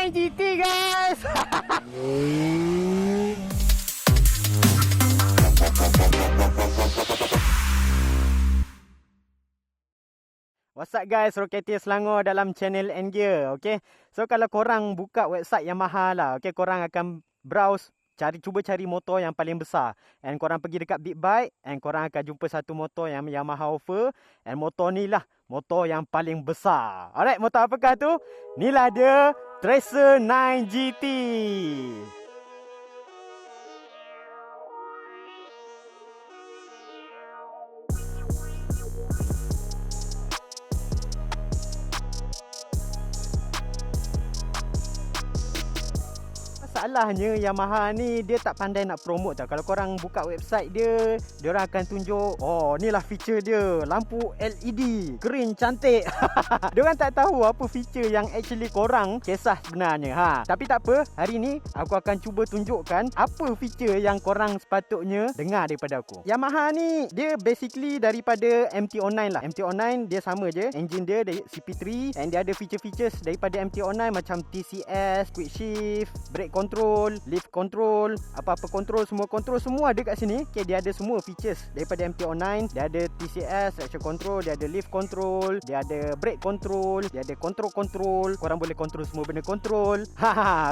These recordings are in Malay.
9GT guys. What's up guys, Rocketeer Selangor dalam channel N-Gear. Okay, so kalau korang buka website Yamaha lah, okay, korang akan browse, cuba cari motor yang paling besar. And korang pergi dekat Big Bike, and korang akan jumpa satu motor yang Yamaha offer. And motor ni lah motor yang paling besar. Alright, motor apakah tu? Inilah dia, Tracer 9GT. Masalahnya Yamaha ni dia tak pandai nak promote tau. Kalau korang buka website dia, diorang akan tunjuk, oh inilah feature dia, lampu LED, green cantik. Diorang tak tahu apa feature yang actually korang kisah sebenarnya. Tapi tak apa, hari ni aku akan cuba tunjukkan apa feature yang korang sepatutnya dengar daripada aku. Yamaha ni dia basically daripada MT-09 lah. MT-09 dia sama je, engine dia dari CP3, and dia ada feature-features daripada MT-09 macam TCS, quick shift, brake control, lift control, apa-apa control semua ada kat sini. Okay, dia ada semua features daripada MT-09. Dia ada TCS, traction control, dia ada lift control, dia ada brake control, dia ada control. Korang boleh control semua benda control.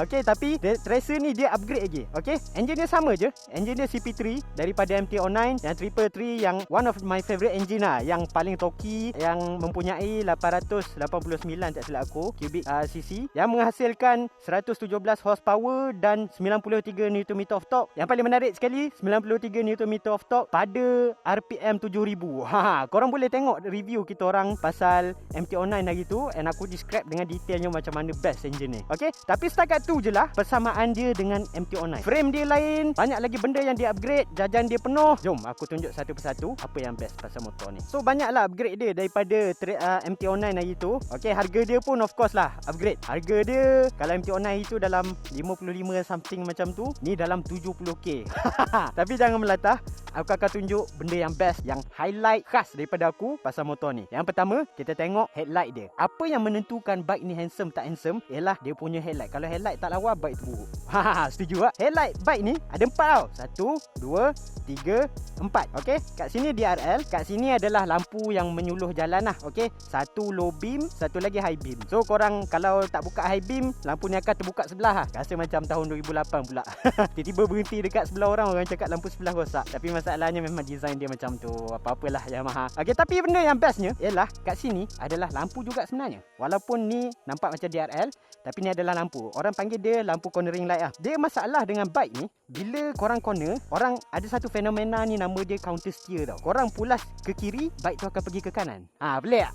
Okay, tapi Tracer ni dia upgrade lagi. Okay, engine dia sama je. Engine dia CP3 daripada MT-09, yang 333, yang one of my favorite engine lah, yang paling torky, yang mempunyai 889 tak silap aku cubic cc, yang menghasilkan 117 horsepower dan 93 Nm of torque. Yang paling menarik sekali, 93 Nm of torque pada RPM 7000. Korang boleh tengok review kita orang pasal MT-09 hari tu, and aku describe dengan detailnya macam mana best engine ni. Okay, tapi setakat tu je lah persamaan dia dengan MT-09. Frame dia lain, banyak lagi benda yang dia upgrade, jajan dia penuh. Jom aku tunjuk satu persatu apa yang best pasal motor ni. So banyaklah upgrade dia daripada MT-09 hari tu. Okay, harga dia pun of course lah upgrade. Harga dia kalau MT-09 itu dalam 55 something macam tu, ni dalam 70k. Tapi jangan melatah, aku akan tunjuk benda yang best, yang highlight khas daripada aku pasal motor ni. Yang pertama, kita tengok headlight dia. Apa yang menentukan bike ni handsome tak handsome ialah dia punya headlight. Kalau headlight tak lawa, bike tu buruk. Setuju tak? Headlight bike ni ada 4 tau. 1, 2, 3, 4. Okay, kat sini DRL, kat sini adalah lampu yang menyuluh jalan lah. Okay, satu low beam, satu lagi high beam. So korang kalau tak buka high beam, lampu ni akan terbuka sebelah lah. Rasa macam tahun 2008 pula. Tiba-tiba berhenti dekat sebelah orang cakap lampu sebelah rosak. Tapi masalahnya memang design dia macam tu. Apa-apalah Yamaha. Okay, tapi benda yang bestnya ialah kat sini adalah lampu juga sebenarnya. Walaupun ni nampak macam DRL, tapi ni adalah lampu. Orang panggil dia lampu cornering light lah. Dia masalah dengan bike ni, bila korang corner, orang ada satu fenomena ni, nama dia counter steer tau. Korang pulas ke kiri, bike tu akan pergi ke kanan. Pelik tak?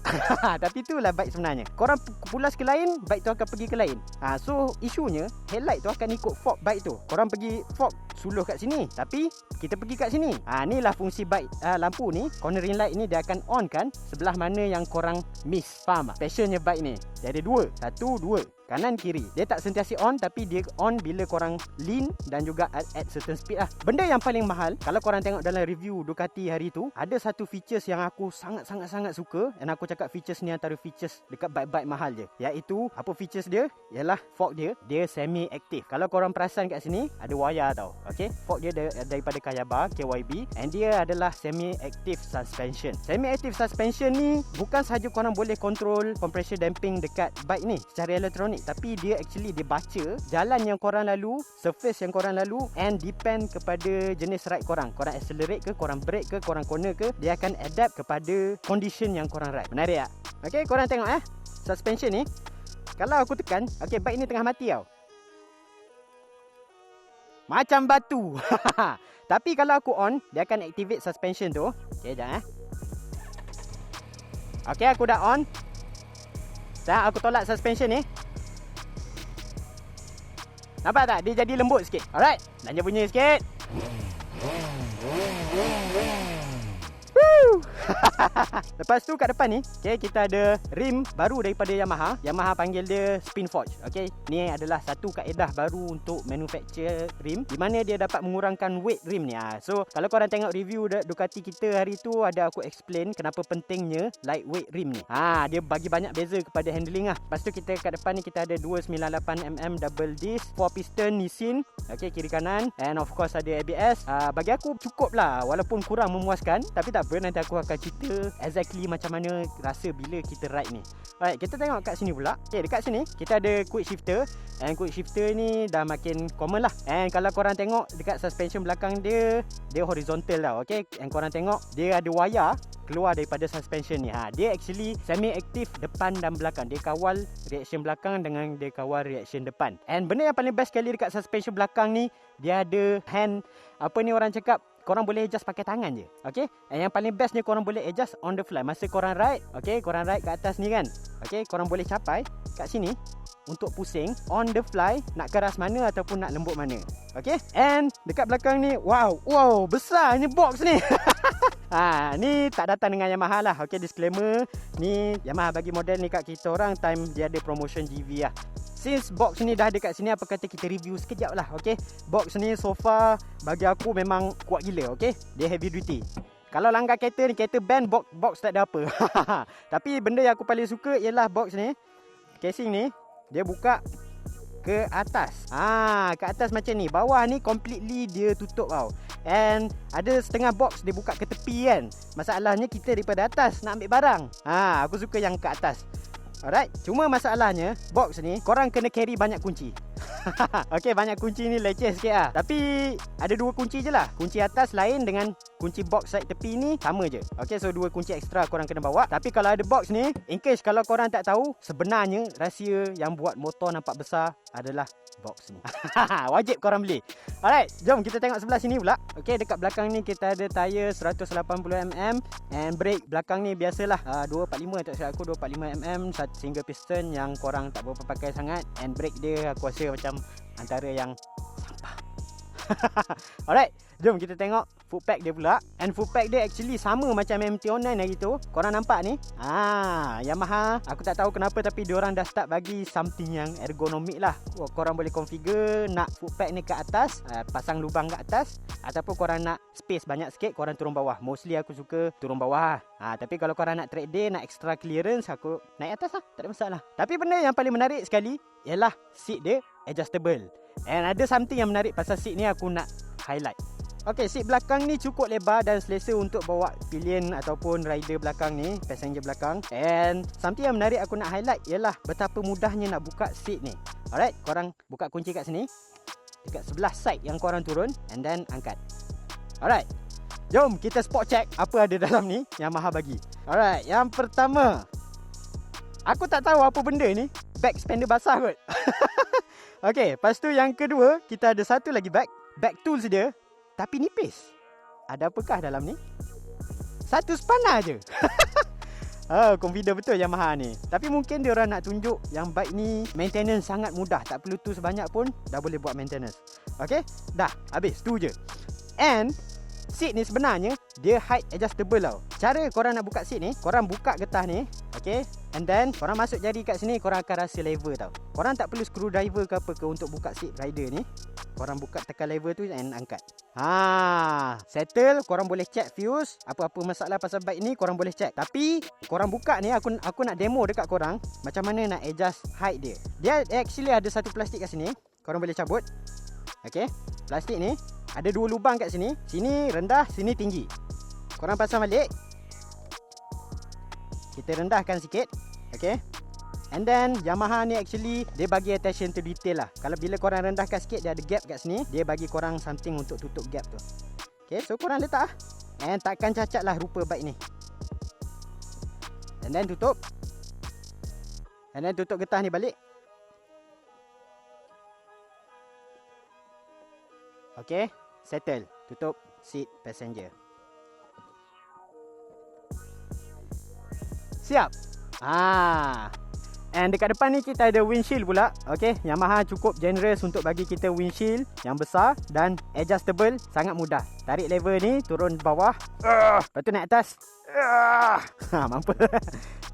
Tapi itulah bike sebenarnya. Korang pulas ke lain, bike tu akan pergi ke lain. So isunya, headlight tu akan ikut fork bike tu. Korang pergi fork suluh kat sini, tapi kita pergi kat sini. Inilah fungsi bike lampu ni. Cornering light ni dia akan on kan sebelah mana yang korang miss. Faham tak? Passionnya bike ni dia ada dua. Satu, dua, kanan kiri. Dia tak sentiasa on, tapi dia on bila korang lean dan juga at certain speed lah. Benda yang paling mahal, kalau korang tengok dalam review Ducati hari tu, ada satu features yang aku sangat-sangat suka. Dan aku cakap features ni antara features dekat bike-bike mahal je. Iaitu, apa features dia? Ialah fork dia semi-active. Kalau korang perasan kat sini, ada wayar tau. Okay, fork dia daripada Kayaba, KYB. And dia adalah semi-active suspension. Semi-active suspension ni, bukan sahaja korang boleh control compression damping dekat bike ni secara elektronik, tapi dia actually dia baca jalan yang korang lalu, surface yang korang lalu, and depend kepada jenis ride korang. Korang accelerate ke, korang brake ke, korang corner ke, dia akan adapt kepada condition yang korang ride. Menarik tak? Okay, korang tengok suspension ni. Kalau aku tekan, okay, bike ni tengah mati tau. Macam batu. Tapi kalau aku on, dia akan activate suspension tu. Okay, sekejap Okay, aku dah on. Dah, aku tolak suspension ni. Nampak tak? Dia jadi lembut sikit. Alright, belanja bunyi sikit. Woo! Lepas tu kat depan ni, okay, kita ada rim baru daripada Yamaha. Yamaha panggil dia Spin Forge. Okay, ni adalah satu kaedah baru untuk manufacture rim, di mana dia dapat mengurangkan weight rim ni. So kalau korang tengok review Ducati kita hari tu, ada aku explain kenapa pentingnya lightweight rim ni. Dia bagi banyak beza kepada handling lah. Lepas tu kita kat depan ni kita ada 298mm double disc, 4 piston Nissin, okay, kiri kanan, and of course ada ABS. Bagi aku cukup lah, walaupun kurang memuaskan, tapi tak apa, nanti aku akan cerita exactly macam mana rasa bila kita ride ni. Alright, kita tengok kat sini pula. Okay, dekat sini kita ada quick shifter, and quick shifter ni dah makin common lah. And kalau korang tengok dekat suspension belakang dia horizontal tau. Okay, and korang tengok dia ada wayar keluar daripada suspension ni. Dia actually semi aktif depan dan belakang. Dia kawal reaction belakang dengan dia kawal reaction depan. And benda yang paling best sekali dekat suspension belakang ni, dia ada hand, apa ni orang cakap, korang boleh adjust pakai tangan je. Okay, and yang paling best ni korang boleh adjust on the fly. Masa korang ride, okay, korang ride kat atas ni kan, okay, korang boleh capai kat sini untuk pusing on the fly, nak keras mana ataupun nak lembut mana. Okay, and dekat belakang ni, wow, besar ni box ni. Ni tak datang dengan Yamaha lah. Okay, disclaimer, ni Yamaha bagi model ni kat kita orang time dia ada promotion GV lah. Since box ni dah dekat sini, apa kata kita review sekejap lah. Okay, box ni so far bagi aku memang kuat gila. Okay, dia heavy duty. Kalau langgar kereta ni, kereta band, box tak ada apa. Tapi benda yang aku paling suka ialah box ni, casing ni, dia buka ke atas. Ke atas macam ni. Bawah ni completely dia tutup tau. And ada setengah box dia buka ke tepi kan. Masalahnya kita daripada atas nak ambil barang. Aku suka yang ke atas. Alright, cuma masalahnya box ni korang kena carry banyak kunci. Okay, banyak kunci ni leceh sikit lah. Tapi ada 2 kunci je lah. Kunci atas lain dengan kunci box side tepi ni sama je. Okay, so 2 kunci ekstra korang kena bawa. Tapi kalau ada box ni, in case kalau korang tak tahu, sebenarnya rahsia yang buat motor nampak besar adalah box ni. Wajib korang beli. Alright, jom kita tengok sebelah sini pula. Okay, dekat belakang ni kita ada tayar 180mm, and brake belakang ni biasalah 245, tak silap aku 245mm, single piston yang korang tak berapa pakai sangat. And brake dia aku rasa macam antara yang sampah. Alright, jom kita tengok foot pack dia pula. And foot pack dia actually sama macam MT-09 hari tu. Korang nampak ni, Yamaha, aku tak tahu kenapa tapi diorang dah start bagi something yang ergonomik lah. Korang boleh configure nak foot pack ni kat atas, pasang lubang kat atas, ataupun korang nak space banyak sikit, korang turun bawah. Mostly aku suka turun bawah. Tapi kalau korang nak track day, nak extra clearance, aku naik atas lah, tak ada masalah. Tapi benda yang paling menarik sekali ialah seat dia adjustable. And ada something yang menarik pasal seat ni aku nak highlight. Okay, seat belakang ni cukup lebar dan selesa untuk bawa pillion ataupun rider belakang ni, passenger belakang. And something yang menarik aku nak highlight ialah betapa mudahnya nak buka seat ni. Alright, korang buka kunci kat sini, dekat sebelah side yang korang turun, and then angkat. Alright, jom kita spot check apa ada dalam ni Yamaha bagi. Alright, yang pertama, aku tak tahu apa benda ni, bag spender basah kot. Okay, lepas tu yang kedua, kita ada satu lagi bag tools dia, tapi nipis. Ada apakah dalam ni? Satu spanner je. Confident betul Yamaha ni. Tapi mungkin dia orang nak tunjuk yang bike ni maintenance sangat mudah, tak perlu tools banyak pun dah boleh buat maintenance. Okay, dah habis tu je. And seat ni sebenarnya dia height adjustable tau. Cara korang nak buka seat ni, korang buka getah ni, okay, and then korang masuk jari kat sini, korang akan rasa lever tau. Korang tak perlu screwdriver ke apa ke untuk buka seat rider ni. Korang buka, tekan lever tu and angkat. Settle. Korang boleh check fuse, apa-apa masalah pasal bike ni korang boleh check. Tapi korang buka ni, aku nak demo dekat korang macam mana nak adjust height dia. Dia actually ada satu plastik kat sini, korang boleh cabut. Okay, plastik ni ada 2 lubang kat sini. Sini rendah, sini tinggi. Korang pasang balik. Kita rendahkan sikit. Okay, and then Yamaha ni actually dia bagi attention to detail lah. Kalau bila korang rendahkan sikit, dia ada gap kat sini, dia bagi korang something untuk tutup gap tu. Okay, so korang letak lah, and takkan cacat lah rupa bike ni. And then tutup. And then tutup getah ni balik. Okay, settle. Tutup seat passenger. Siap. And dekat depan ni kita ada windshield pula. Okay, Yamaha cukup generous untuk bagi kita windshield yang besar dan adjustable, sangat mudah. Tarik lever ni, turun bawah, lepas tu naik atas. Mampu.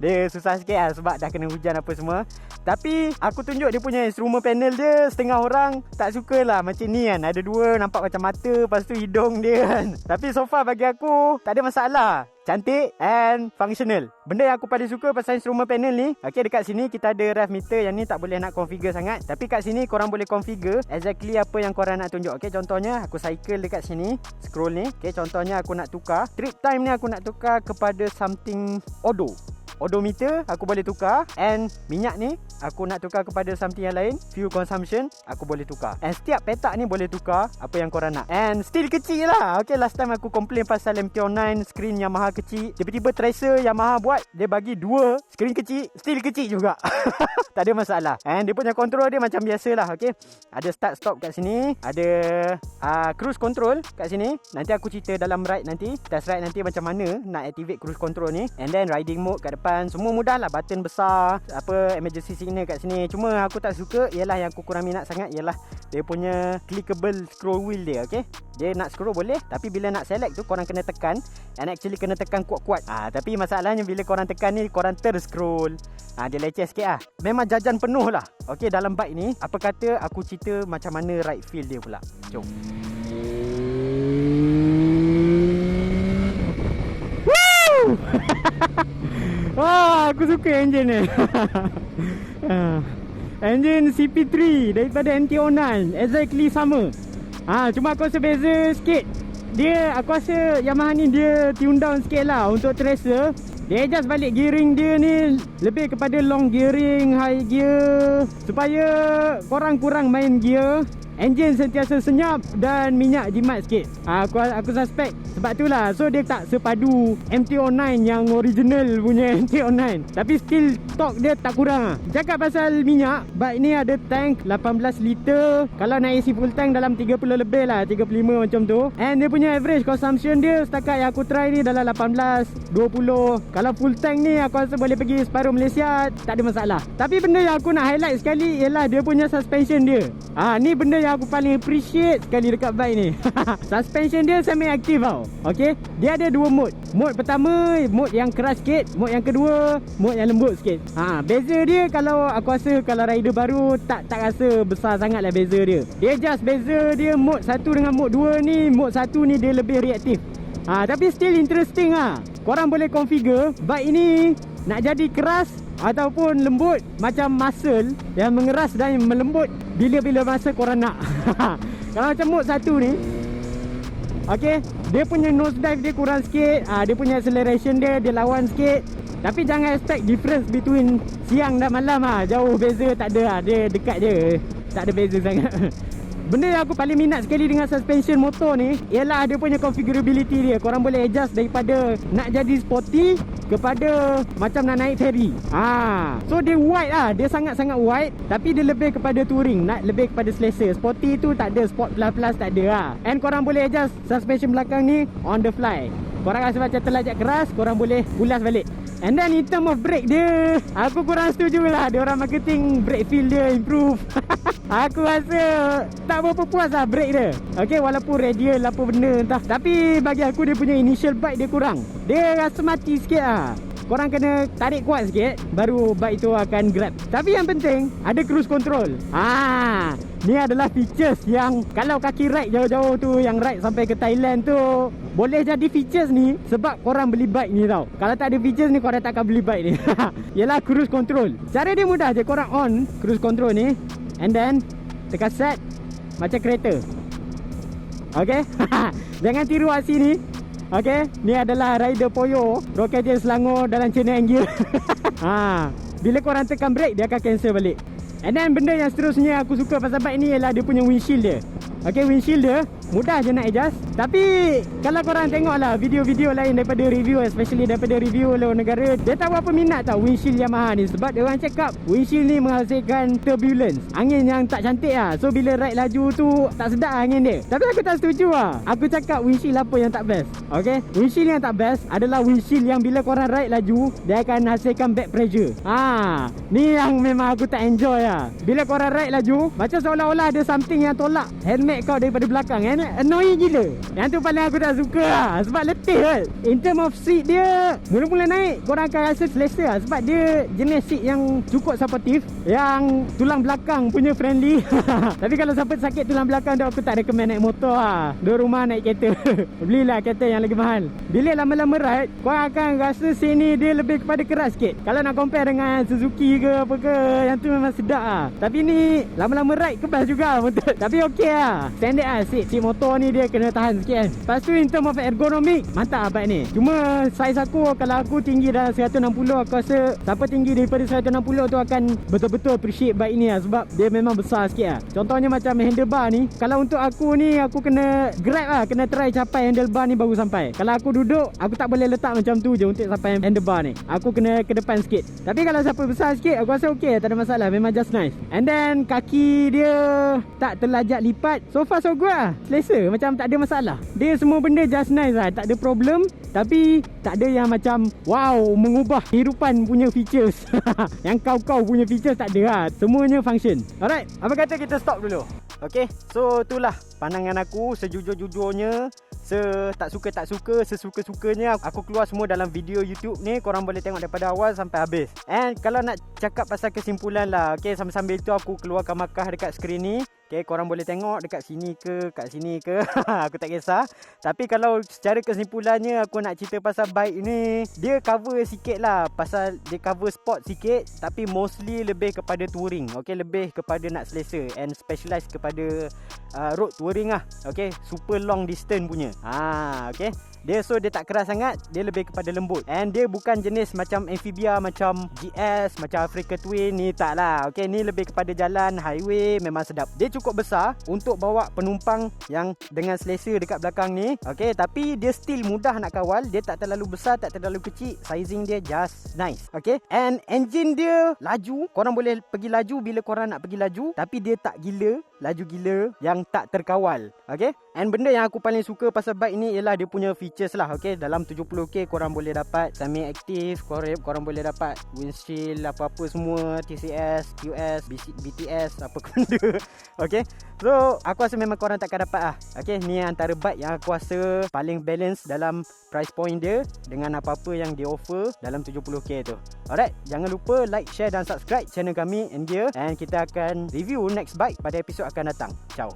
Dia susah sikit lah sebab dah kena hujan apa semua. Tapi aku tunjuk dia punya instrument panel dia. Setengah orang tak suka lah macam ni kan. Ada dua nampak macam mata, lepas tu hidung dia kan. Tapi so far bagi aku tak ada masalah. Cantik and functional. Benda yang aku paling suka pasal instrument panel ni, okay, dekat sini kita ada rev meter. Yang ni tak boleh nak configure sangat. Tapi kat sini korang boleh configure exactly apa yang korang nak tunjuk. Okay, contohnya aku cycle dekat sini, scroll ni. Okay, contohnya aku nak tukar trip time ni, aku nak tukar kepada something odometer aku boleh tukar. And minyak ni aku nak tukar kepada something yang lain. Fuel consumption aku boleh tukar. And setiap petak ni boleh tukar apa yang korang nak. And still kecil lah. Okay, last time aku complain pasal MT-09 screen Yamaha kecil. Tiba-tiba tracer Yamaha buat, dia bagi dua screen kecil, still kecil juga. Tak ada masalah. And dia punya control dia macam biasa lah. Okay, ada start stop kat sini, ada cruise control kat sini. Nanti aku cerita dalam ride nanti, test ride nanti macam mana nak activate cruise control ni. And then riding mode kat depan, semua mudah lah. Button besar, apa emergency signal kat sini. Cuma aku tak suka, ialah yang aku kurang minat sangat, ialah dia punya clickable scroll wheel dia. Okay, dia nak scroll boleh, tapi bila nak select tu korang kena tekan. And actually kena tekan kuat-kuat. Tapi masalahnya bila korang tekan ni, korang terscroll. Dia leceh sikit lah. Memang jajan penuh lah. Okay, dalam bike ni, apa kata aku cerita macam mana ride feel dia pula. Jom. Aku suka engine ni. Engine CP3 daripada MT-09, exactly sama. Cuma aku rasa beza sikit. Dia, aku rasa Yamaha ni dia tune down sikit lah untuk tracer. Dia adjust balik gearing dia ni lebih kepada long gearing, high gear, supaya korang kurang main gear. Enjin sentiasa senyap dan minyak jimat sikit. Aku suspect sebab itulah. So dia tak sepadu MT-09 yang original punya MT-09. Tapi still torque dia tak kurang. Cakap pasal minyak, bike ni ada tank 18 liter. Kalau nak isi full tank dalam 30 lebih lah, 35 macam tu. And dia punya average consumption dia setakat yang aku try ni dalam 18, 20. Kalau full tank ni aku rasa boleh pergi separuh Malaysia, tak ada masalah. Tapi benda yang aku nak highlight sekali ialah dia punya suspension dia. Ni benda yang aku paling appreciate sekali dekat bike ni. Suspension dia semi-aktif tau. Okay, dia ada dua mode. Mode pertama, mode yang keras sikit. Mode yang kedua, mode yang lembut sikit. Beza dia, kalau aku rasa kalau rider baru tak rasa besar sangat lah beza dia. Dia just beza dia mode 1 dengan mode 2 ni. Mode 1 ni dia lebih reaktif. Tapi still interesting lah. Korang boleh configure bike ini nak jadi keras ataupun lembut macam muscle yang mengeras dan melembut bila-bila masa korang nak. Kalau macam mode 1 ni, okay, dia punya nose dive dia kurang sikit. Dia punya acceleration dia lawan sikit. Tapi jangan expect difference between siang dan malam. Jauh beza tak ada. Dia dekat je, tak ada beza sangat. Benda yang aku paling minat sekali dengan suspension motor ni ialah dia punya configurability dia. Korang boleh adjust daripada nak jadi sporty kepada macam nak naik ferry. So dia wide lah. Dia sangat-sangat wide. Tapi dia lebih kepada touring, nak lebih kepada selesa. Sporty tu tak ada, sport plus tak ada lah. And korang boleh adjust suspension belakang ni on the fly. Korang rasa macam terlajak keras, korang boleh ulas balik. And then in term of brake dia, aku kurang setuju lah. Dia orang marketing brake feel dia improve. Aku rasa tak berapa puas lah brake dia. Okay, walaupun radial apa benda entah. Tapi bagi aku dia punya initial bite dia kurang. Dia rasa mati sikit lah. Korang kena tarik kuat sikit, baru bike tu akan grab. Tapi yang penting ada cruise control. Ni adalah features yang kalau kaki ride jauh-jauh tu, yang ride sampai ke Thailand tu, boleh jadi features ni sebab korang beli bike ni tau. Kalau tak ada features ni, korang takkan beli bike ni. Yalah cruise control. Cara dia mudah je. Korang on cruise control ni, and then tekan set macam kereta. Okay. Jangan tiru aksi ni. Okay, ni adalah rider Poyo, roket je Selangor dalam channel gear. Bila korang tekan brake, dia akan cancel balik. And then benda yang seterusnya aku suka pasal bike ni ialah dia punya windshield dia. Okay, windshield dia mudah je nak adjust. Tapi kalau korang tengok lah video-video lain daripada review, especially daripada review luar negara, dia tak berapa minat tau windshield Yamaha ni. Sebab dia orang cakap windshield ni menghasilkan turbulence, angin yang tak cantik lah. So bila ride laju tu tak sedap angin dia. Tapi aku tak setuju lah. Aku cakap windshield apa yang tak best. Okay, windshield yang tak best adalah windshield yang bila korang ride laju, dia akan hasilkan back pressure. Ni yang memang aku tak enjoy lah. Bila korang ride laju, macam seolah-olah ada something yang tolak helmet kau daripada belakang. Annoying gila. Yang tu paling aku tak suka lah. Sebab letih kan. In term of seat dia, mula-mula naik korang akan rasa selesa lah. Sebab dia jenis seat yang cukup supportive, yang tulang belakang punya friendly. Tapi kalau siapa sakit tulang belakang tu, aku tak recommend naik motor lah. Dua rumah naik kereta. Belilah kereta yang lagi mahal. Bila lama-lama ride, korang akan rasa seat ni dia lebih kepada keras sikit. Kalau nak compare dengan Suzuki ke apa ke, yang tu memang sedap lah. Tapi ni lama-lama ride kebas juga betul. Tapi okey lah, standard lah seat motor ni, dia kena tahan sikit kan. Lepas tu in term of ergonomic, mantap lah bike ni. Cuma saiz aku, kalau aku tinggi dalam 160, aku rasa siapa tinggi daripada 160 tu akan betul-betul appreciate bike ni lah. Sebab dia memang besar sikit lah. Contohnya macam handlebar ni, kalau untuk aku ni, aku kena grab lah, kena try capai handlebar ni baru sampai. Kalau aku duduk, aku tak boleh letak macam tu je untuk sampai handlebar ni. Aku kena ke depan sikit. Tapi kalau siapa besar sikit, aku rasa okey, tak ada masalah. Memang just nice. And then kaki dia tak terlajak lipat. So far so good lah. Selesa, macam tak ada masalah. Dia semua benda just nice lah, tak ada problem. Tapi tak ada yang macam wow, mengubah kehidupan punya features. Yang kau punya features tak ada lah. Semuanya function. Alright, apa kata kita stop dulu. Okay, so itulah pandangan aku sejujur-jujurnya. Tak suka, sesuka-sukanya aku keluar semua dalam video YouTube ni. Korang boleh tengok daripada awal sampai habis. And kalau nak cakap pasal kesimpulan lah, okay, sambil-sambil tu aku keluarkan markah dekat skrin ni. Okay, korang boleh tengok dekat sini ke, kat sini ke. Aku tak kisah. Tapi kalau secara kesimpulannya aku nak cerita pasal bike ni, dia cover sikit lah. Pasal dia cover sport sikit, tapi mostly lebih kepada touring. Okay, lebih kepada nak selesa and specialize kepada road touring lah. Okay, super long distance punya. Okay, dia tak keras sangat. Dia lebih kepada lembut. And dia bukan jenis macam amphibia, macam GS, macam Africa Twin ni, tak lah. Okay, ni lebih kepada jalan, highway, memang sedap. Dia cukup besar untuk bawa penumpang yang dengan selesa dekat belakang ni. Okay, tapi dia still mudah nak kawal. Dia tak terlalu besar, tak terlalu kecil. Sizing dia just nice. Okay, and engine dia laju. Korang boleh pergi laju bila korang nak pergi laju. Tapi dia tak gila, laju gila yang tak terkawal. Okay, and benda yang aku paling suka pasal bike ni ialah dia punya features lah. Okay, dalam 70k korang boleh dapat semi-active, korang boleh dapat windshield, apa-apa semua, TCS, QS, BTS, apa benda. Okay, so aku rasa memang korang takkan dapat lah. Okay, ni antara bike yang aku rasa paling balance dalam price point dia dengan apa-apa yang dia offer dalam 70k tu. Alright, jangan lupa like, share dan subscribe channel kami N-Gear, and kita akan review next bike pada episod akan datang. Ciao.